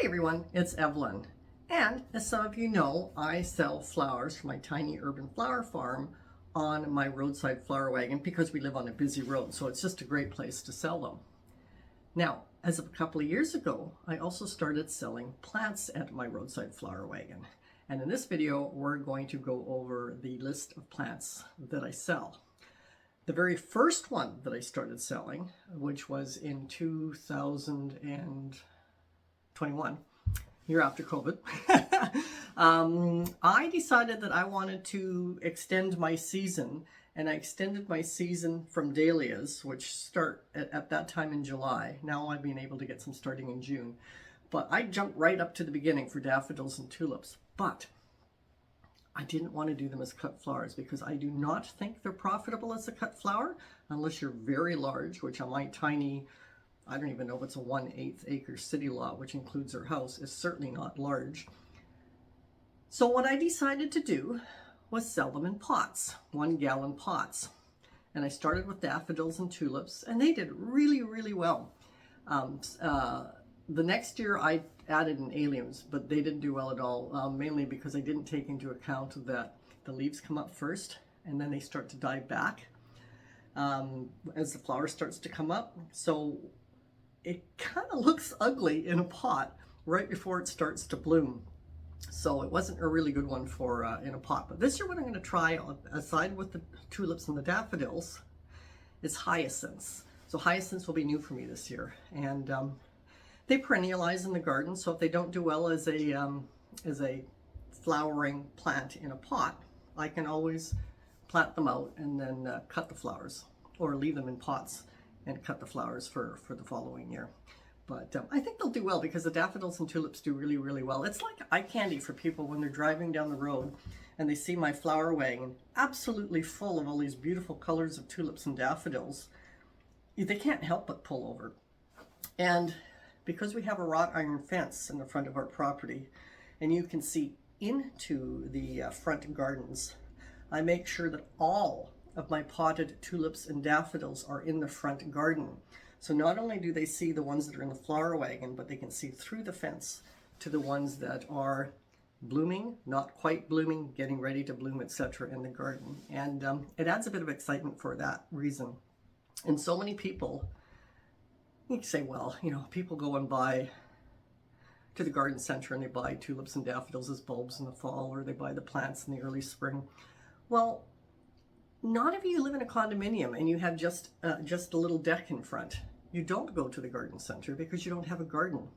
Hi everyone, it's Evelyn. And as some of you know, I sell flowers from my tiny urban flower farm on my roadside flower wagon because we live on a busy road, so it's just a great place to sell them. Now, as of a couple of years ago, I also started selling plants at my roadside flower wagon. And in this video, we're going to go over the list of plants that I sell. The very first one that I started selling, which was in 2021, year after COVID, I decided that I wanted to extend my season, and I extended my season from dahlias, which start at that time in July. Now I've been able to get some starting in June, but I jumped right up to the beginning for daffodils and tulips. But I didn't want to do them as cut flowers because I do not think they're profitable as a cut flower unless you're very large, which on my tiny, I don't even know if it's a 1/8 acre city lot, which includes our house, is certainly not large. So what I decided to do was sell them in pots, 1-gallon pots. And I started with daffodils and tulips, and they did really, really well. The next year I added in aliens, but they didn't do well at all, mainly because I didn't take into account that the leaves come up first and then they start to die back as the flower starts to come up. So it kind of looks ugly in a pot right before it starts to bloom. So it wasn't a really good one for in a pot. But this year what I'm going to try, aside with the tulips and the daffodils, is hyacinths. So hyacinths will be new for me this year. And they perennialize in the garden, so if they don't do well as a flowering plant in a pot, I can always plant them out and then cut the flowers, or leave them in pots and cut the flowers for the following year. But I think they'll do well because the daffodils and tulips do really, really well. It's like eye candy for people when they're driving down the road and they see my flower wagon absolutely full of all these beautiful colors of tulips and daffodils. They can't help but pull over. And because we have a wrought iron fence in the front of our property and you can see into the front gardens, I make sure that all of my potted tulips and daffodils are in the front garden. So not only do they see the ones that are in the flower wagon, but they can see through the fence to the ones that are blooming, not quite blooming, getting ready to bloom, etc. in the garden. And it adds a bit of excitement for that reason. And so many people, you can say, well, you know, people go and buy to the garden center and they buy tulips and daffodils as bulbs in the fall, or they buy the plants in the early spring. Well, not if you live in a condominium and you have just a little deck in front. You don't go to the garden center because you don't have a garden.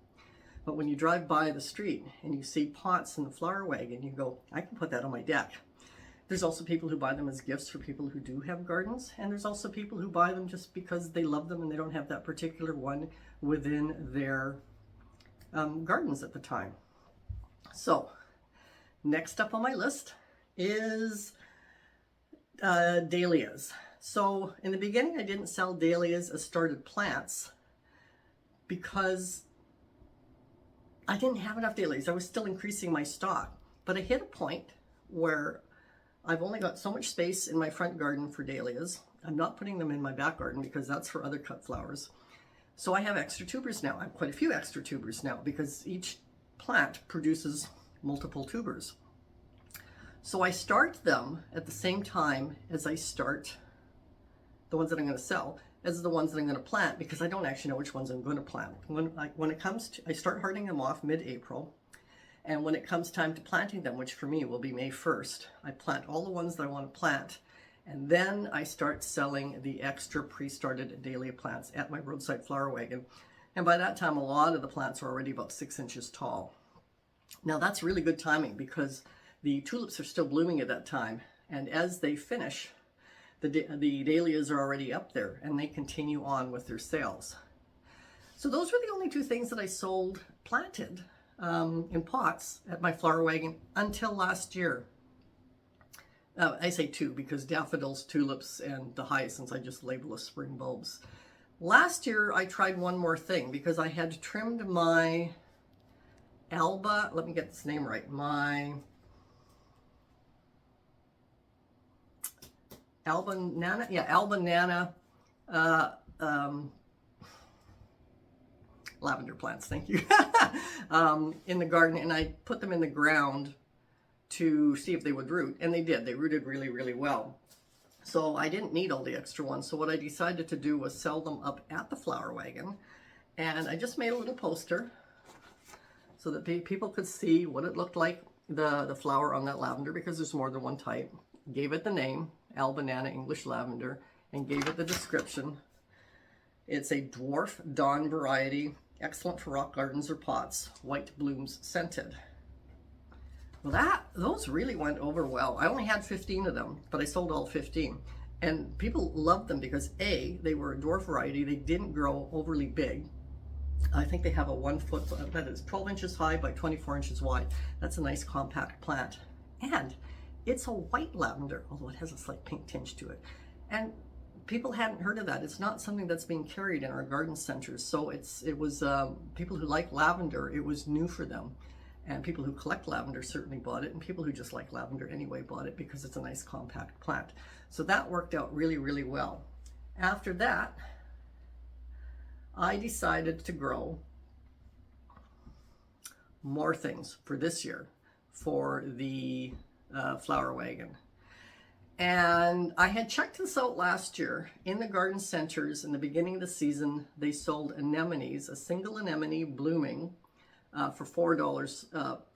But when you drive by the street and you see pots in the flower wagon, you go, I can put that on my deck. There's also people who buy them as gifts for people who do have gardens, and there's also people who buy them just because they love them and they don't have that particular one within their gardens at the time. So next up on my list is dahlias. So in the beginning I didn't sell dahlias as started plants because I didn't have enough dahlias. I was still increasing my stock, but I hit a point where I've only got so much space in my front garden for dahlias. I'm not putting them in my back garden because that's for other cut flowers. So I have extra tubers now. I have quite a few extra tubers now because each plant produces multiple tubers. So I start them at the same time as I start the ones that I'm going to sell as the ones that I'm going to plant, because I don't actually know which ones I'm going to plant. When it comes to, I start hardening them off mid-April. And when it comes time to planting them, which for me will be May 1st, I plant all the ones that I want to plant. And then I start selling the extra pre-started dahlia plants at my roadside flower wagon. And by that time, a lot of the plants are already about 6 inches tall. Now that's really good timing because the tulips are still blooming at that time. And as they finish, the dahlias are already up there and they continue on with their sales. So those were the only two things that I sold planted in pots at my flower wagon until last year. I say two because daffodils, tulips, and the hyacinths I just label as spring bulbs. Last year I tried one more thing because I had trimmed my Alba, let me get this name right, my Alba Nana lavender plants, thank you, in the garden, and I put them in the ground to see if they would root, and they did. They rooted really, really well. So I didn't need all the extra ones. So what I decided to do was sell them up at the Flower Wagon, and I just made a little poster so that people could see what it looked like, the flower on that lavender, because there's more than one type. Gave it the name, Al-Banana English Lavender, and gave it the description. It's a dwarf dawn variety, excellent for rock gardens or pots, white blooms scented. Well, those really went over well. I only had 15 of them, but I sold all 15. And people loved them because A, they were a dwarf variety, they didn't grow overly big. I think they have a 1 foot, that is 12 inches high by 24 inches wide. That's a nice compact plant. And it's a white lavender, although it has a slight pink tinge to it. And people hadn't heard of that. It's not something that's being carried in our garden centers. So it was people who like lavender, it was new for them. And people who collect lavender certainly bought it, and people who just like lavender anyway bought it because it's a nice compact plant. So that worked out really, really well. After that, I decided to grow more things for this year for the Flower Wagon. And I had checked this out last year in the garden centers. In the beginning of the season, they sold anemones, a single anemone blooming for $4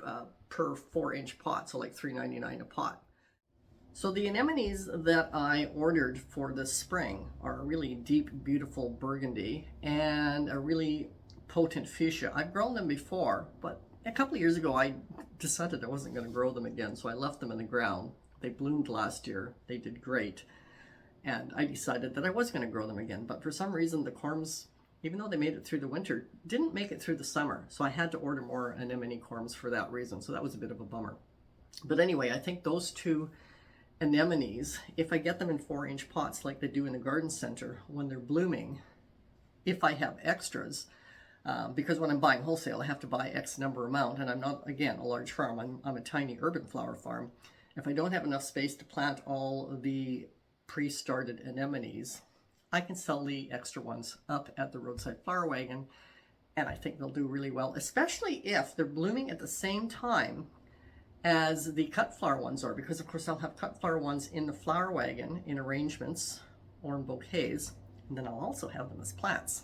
per 4-inch pot, so like $3.99 a pot. So the anemones that I ordered for this spring are a really deep, beautiful burgundy and a really potent fuchsia. I've grown them before, but a couple of years ago I decided I wasn't going to grow them again, so I left them in the ground. They bloomed last year, they did great, and I decided that I was going to grow them again, but for some reason the corms, even though they made it through the winter, didn't make it through the summer, so I had to order more anemone corms for that reason, so that was a bit of a bummer. But anyway, I think those two anemones, if I get them in 4-inch pots like they do in the garden center, when they're blooming, if I have extras, because when I'm buying wholesale, I have to buy X number amount, and I'm not, again, a large farm. I'm a tiny urban flower farm. If I don't have enough space to plant all the pre-started anemones, I can sell the extra ones up at the Roadside Flower Wagon, and I think they'll do really well, especially if they're blooming at the same time as the cut flower ones are, because of course I'll have cut flower ones in the Flower Wagon in arrangements or in bouquets, and then I'll also have them as plants.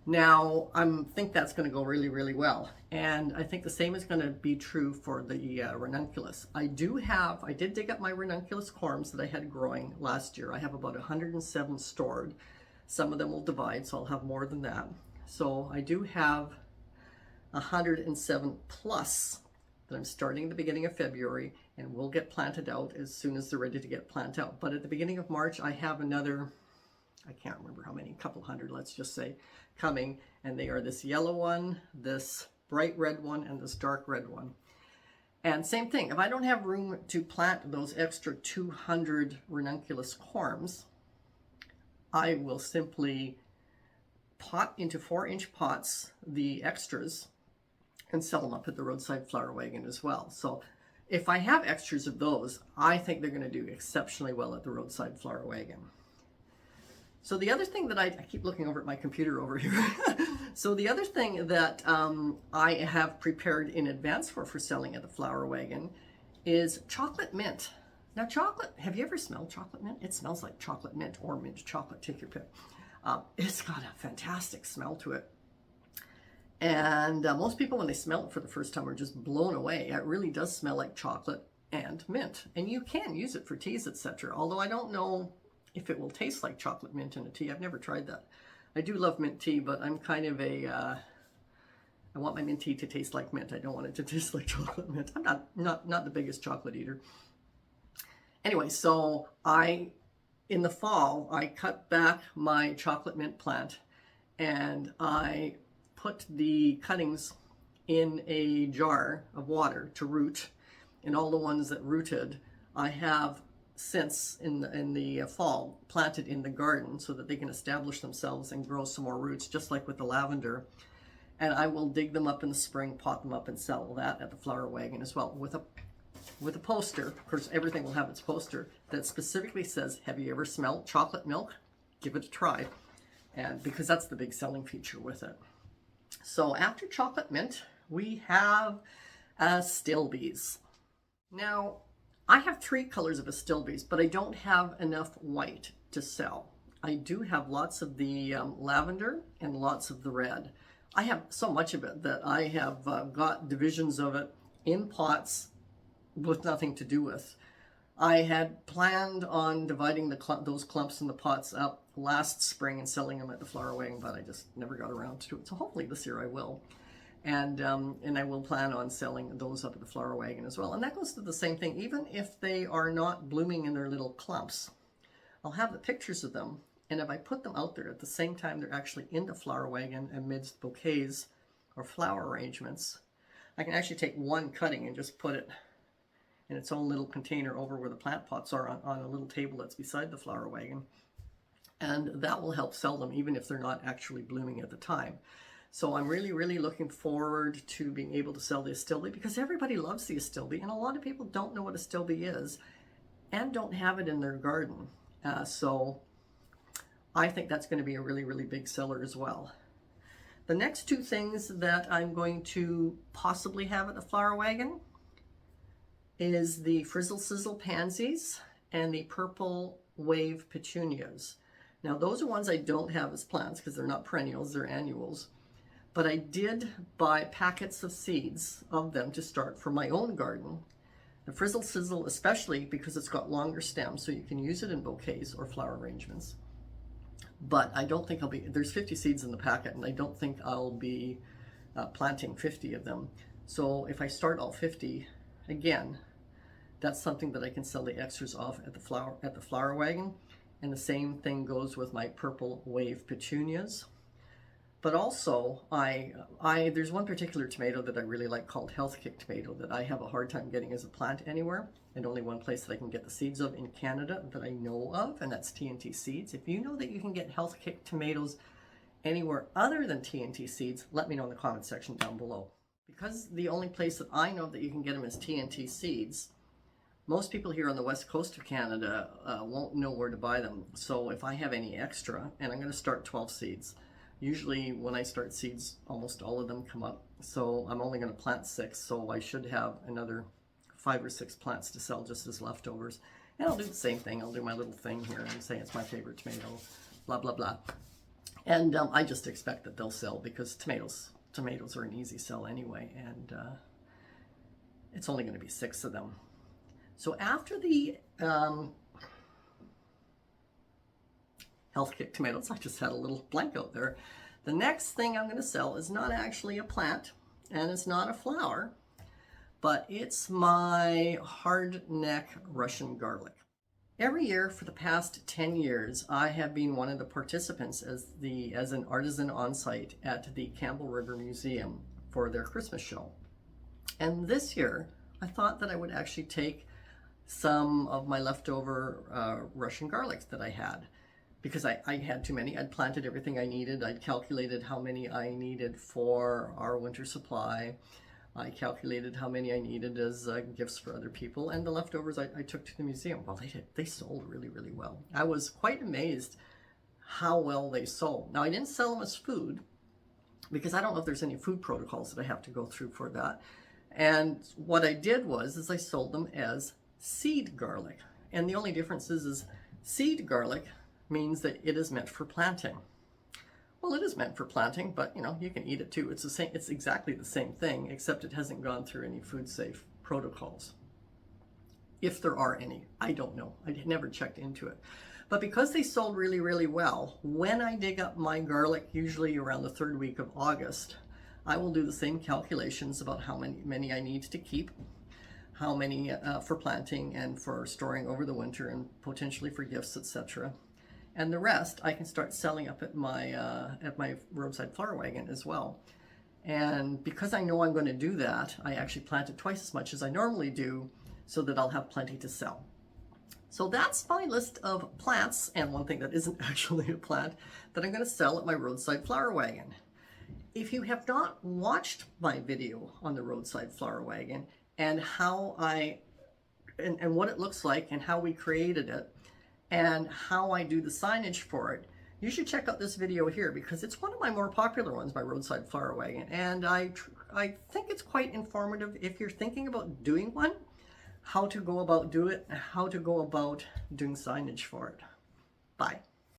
Now, I think that's going to go really, really well. And I think the same is going to be true for the ranunculus. I did dig up my ranunculus corms that I had growing last year. I have about 107 stored. Some of them will divide, so I'll have more than that. So I do have 107 plus that I'm starting at the beginning of February and will get planted out as soon as they're ready to get planted out. But at the beginning of March, I have another, I can't remember how many, a couple hundred, let's just say, coming, and they are this yellow one, this bright red one, and this dark red one. And same thing, if I don't have room to plant those extra 200 ranunculus corms, I will simply pot into 4-inch pots the extras and sell them up at the Roadside Flower Wagon as well. So if I have extras of those, I think they're going to do exceptionally well at the Roadside Flower Wagon. So the other thing that I keep looking over at my computer over here. So the other thing that I have prepared in advance for selling at the Flower Wagon is chocolate mint. Now chocolate, have you ever smelled chocolate mint? It smells like chocolate mint or mint chocolate, take your pick. It's got a fantastic smell to it. And most people, when they smell it for the first time, are just blown away. It really does smell like chocolate and mint. And you can use it for teas, etc. Although I don't know if it will taste like chocolate mint in a tea. I've never tried that. I do love mint tea, but I'm kind of I want my mint tea to taste like mint. I don't want it to taste like chocolate mint. I'm not the biggest chocolate eater. Anyway, so in the fall, I cut back my chocolate mint plant and I put the cuttings in a jar of water to root, and all the ones that rooted, I have since in the fall planted in the garden so that they can establish themselves and grow some more roots, just like with the lavender. And I will dig them up in the spring, pot them up, and sell that at the Flower Wagon as well with a poster. Of course, everything will have its poster that specifically says, "Have you ever smelled chocolate milk? Give it a try." and because that's the big selling feature with it. So after chocolate mint, we have Astilbes. Now, I have 3 colors of Astilbes, but I don't have enough white to sell. I do have lots of the lavender and lots of the red. I have so much of it that I have got divisions of it in pots with nothing to do with. I had planned on dividing those clumps in the pots up last spring and selling them at the Flower Wagon, but I just never got around to it. So hopefully this year I will. And I will plan on selling those up at the Flower Wagon as well. And that goes to the same thing, even if they are not blooming in their little clumps. I'll have the pictures of them, and if I put them out there at the same time they're actually in the Flower Wagon amidst bouquets or flower arrangements, I can actually take one cutting and just put it in its own little container over where the plant pots are on a little table that's beside the Flower Wagon. And that will help sell them even if they're not actually blooming at the time. So I'm really, really looking forward to being able to sell the Astilbe, because everybody loves the Astilbe, and a lot of people don't know what Astilbe is and don't have it in their garden. So I think that's going to be a really, really big seller as well. The next 2 things that I'm going to possibly have at the Flower Wagon is the Frizzle Sizzle Pansies and the Purple Wave Petunias. Now those are ones I don't have as plants because they're not perennials, they're annuals. But I did buy packets of seeds of them to start for my own garden. The Frizzle Sizzle especially because it's got longer stems, so you can use it in bouquets or flower arrangements. But I don't think there's 50 seeds in the packet, and I don't think I'll be planting 50 of them. So if I start all 50, again, that's something that I can sell the extras off at the Flower Wagon. And the same thing goes with my Purple Wave Petunias. But also, there's one particular tomato that I really like called Health Kick tomato that I have a hard time getting as a plant anywhere, and only one place that I can get the seeds of in Canada that I know of, and that's TNT Seeds. If you know that you can get Health Kick tomatoes anywhere other than TNT Seeds, let me know in the comment section down below. Because the only place that I know that you can get them is TNT Seeds, most people here on the west coast of Canada won't know where to buy them. So if I have any extra, and I'm going to start 12 seeds, usually when I start seeds, almost all of them come up. So I'm only going to plant 6, so I should have another 5 or 6 plants to sell just as leftovers. And I'll do the same thing. I'll do my little thing here and say it's my favorite tomato, blah, blah, blah. And I just expect that they'll sell because tomatoes are an easy sell anyway. And it's only going to be 6 of them. So after the Health Kick tomatoes, I just had a little blank out there. The next thing I'm going to sell is not actually a plant, and it's not a flower, but it's my hardneck Russian garlic. Every year for the past 10 years, I have been one of the participants as an artisan on site at the Campbell River Museum for their Christmas show. And this year, I thought that I would actually take some of my leftover Russian garlics that I had, because I had too many. I'd planted everything I needed. I'd calculated how many I needed for our winter supply. I calculated how many I needed as gifts for other people, and the leftovers I took to the museum. Well, they sold really, really well. I was quite amazed how well they sold. Now, I didn't sell them as food because I don't know if there's any food protocols that I have to go through for that. And what I did was I sold them as seed garlic. And the only difference is seed garlic means that it is meant for planting. Well, it is meant for planting, but you can eat it too. It's the same. It's exactly the same thing, except it hasn't gone through any food safe protocols. If there are any, I don't know. I never checked into it. But because they sold really, really well, when I dig up my garlic, usually around the 3rd week of August, I will do the same calculations about how many I need to keep, how many for planting and for storing over the winter and potentially for gifts, etc. And the rest I can start selling up at my Roadside Flower Wagon as well. And because I know I'm going to do that, I actually planted twice as much as I normally do so that I'll have plenty to sell. So that's my list of plants, and one thing that isn't actually a plant, that I'm going to sell at my Roadside Flower Wagon. If you have not watched my video on the Roadside Flower Wagon and how and what it looks like and how we created it, and how I do the signage for it, you should check out this video here because it's one of my more popular ones by Roadside Flower Wagon, and I think it's quite informative if you're thinking about doing one, how to go about doing signage for it. Bye.